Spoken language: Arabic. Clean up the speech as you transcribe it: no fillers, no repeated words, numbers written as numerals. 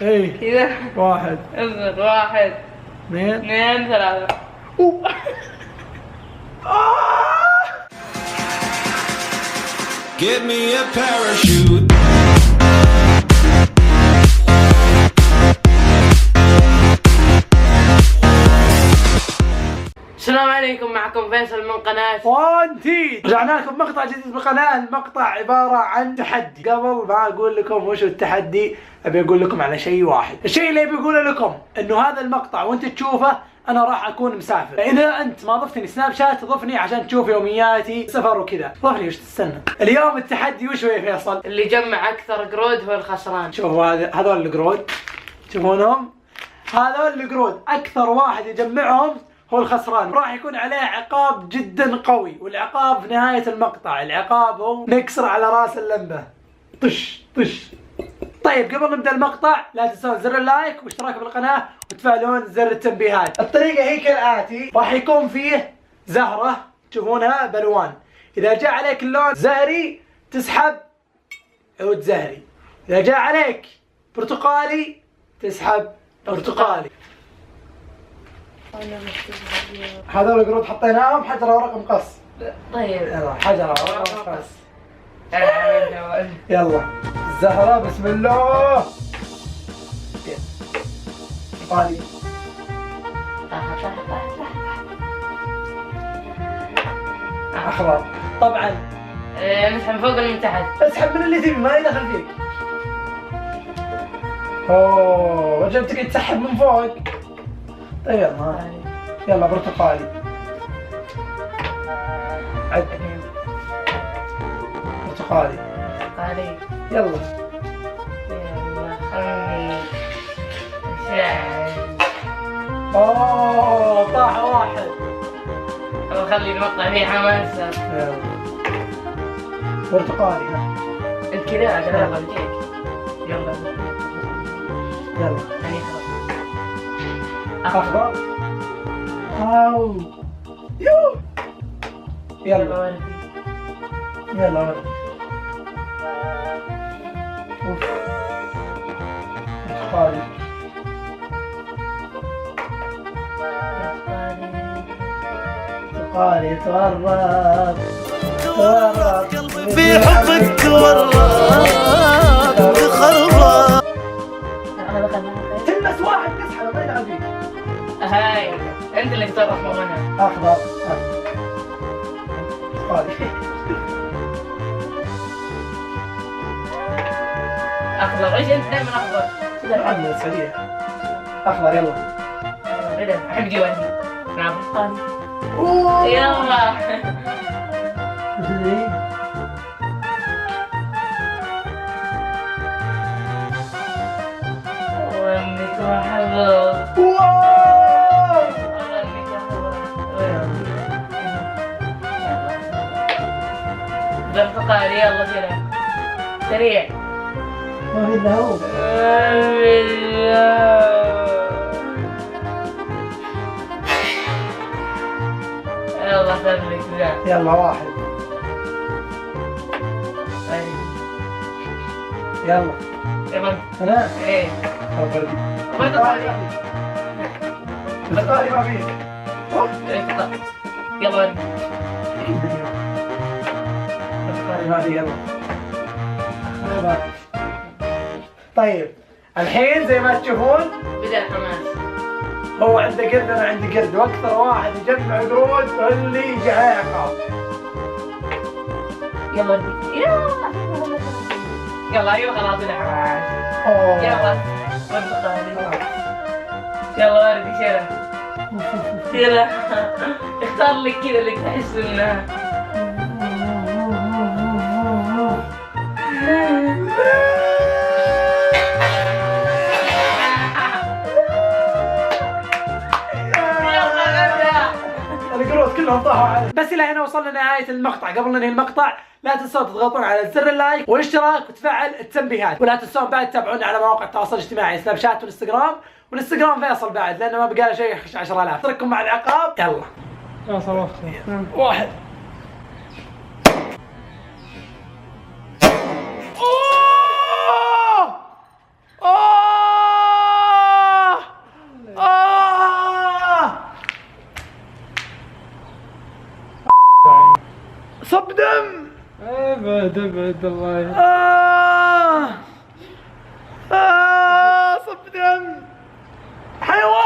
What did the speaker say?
ايه كذا. واحد اصبر، واحد اثنين اثنين ثلاثة. Get me a parachute. السلام عليكم، معكم فيصل من قناة وانتي. رجعنا لكم مقطع جديد بالقناة. المقطع عبارة عن تحدي. قبل ما اقول لكم وش التحدي ابي اقول لكم على شيء واحد. الشيء اللي ابي اقوله لكم انه هذا المقطع وانت تشوفه انا راح اكون مسافر. اذا انت ما ضفتني سناب شات ضفني عشان تشوف يومياتي سفر وكذا. ضفني وش تستنى. اليوم التحدي وش هو يا فيصل؟ اللي جمع أكثر قرود هو الخسران. شوفوا هذول القرود تشوفونهم؟ هذول القرود اكثر واحد يجمعهم هو الخسران. راح يكون عليه عقاب جدا قوي، والعقاب في نهاية المقطع. العقاب هو نكسر على راس اللمبة. طش طش. طيب قبل نبدأ المقطع لا تنسون زر اللايك واشتراك بالقناة وتفعلون زر التنبيهات. الطريقة هي كالآتي. راح يكون فيه زهرة تشوفونها بألوان. إذا جاء عليك اللون زهري تسحب عود زهري. إذا جاء عليك برتقالي تسحب برتقالي. هذول القرود حطيناهم حجرة ورقم قص. طيب يلا حجرة ورقم قص. يلا الزهرة بسم الله. برتقالي. أخضر. طبعا نسحب فوق ولا من تحت؟ اسحب من اللي تبي ما يدخل فيك. اوه وجب تقعد تسحب من فوق. طيب يلا يلا برتقالي. عد برتقالي. برتقالي. يلا يلا خلني شاي. اوه طاح واحد. أبغى أخلي المقطع فيه حماسة. يلا برتقالي. ها أنت كذا يلا بجيك. يلا يلا خليني خلاص. اخضر. واو يو. يلا وردي. يلا ولد. اوف برتقالي. برتقالي تغرب تغرب في حبك تورط تخرب. تلمس واحد تسحب ما يلعب فيك. هاي أنت اللي تطرف منها. اخضر. برتقالي. أخضر. إيش أنت دائما أخضر؟ عدنا سريع. اخضر يلا. رضا أحب ديواني. نعم برتقالي. اوه يلا. وإنك محظوظ. واو والله إنك محظوظ. برتقالي يلا سريع سريع. ما في الا هو. يلا خليك ذا. يلا واحد. يلا يلا انا ايه برتقالي. برتقالي. برتقالي ما فيه. يلا ورد. برتقالي ما فيه. يلا طيب الحين زي ما تشوفون بدأ الحماس. هو عنده قرد انا عندي قرد، واكثر واحد يجمع قرود هو اللي يجي عليه عقاب. يلا ورد. يلا ايوه خلاص الحماس. اوه يلا برتقالي. يلا ورد شيله شيله. اختار لك كذا اللي تحس انها القرود كلهم طاحوا علي. بس الى هنا وصلنا لنهايه المقطع. قبل ننهي المقطع لا تنسوا تضغطون على زر اللايك والاشتراك وتفعل التنبيهات. ولا تنسون بعد تتابعونا على مواقع التواصل الاجتماعي سناب شات والانستغرام فيصل بعد، لانه ما بقى له شيء 10,000. اترككم مع العقاب. يلا واحد. اوه صب دم. ابعد ابعد الله يهديك. صب دم. حيوان.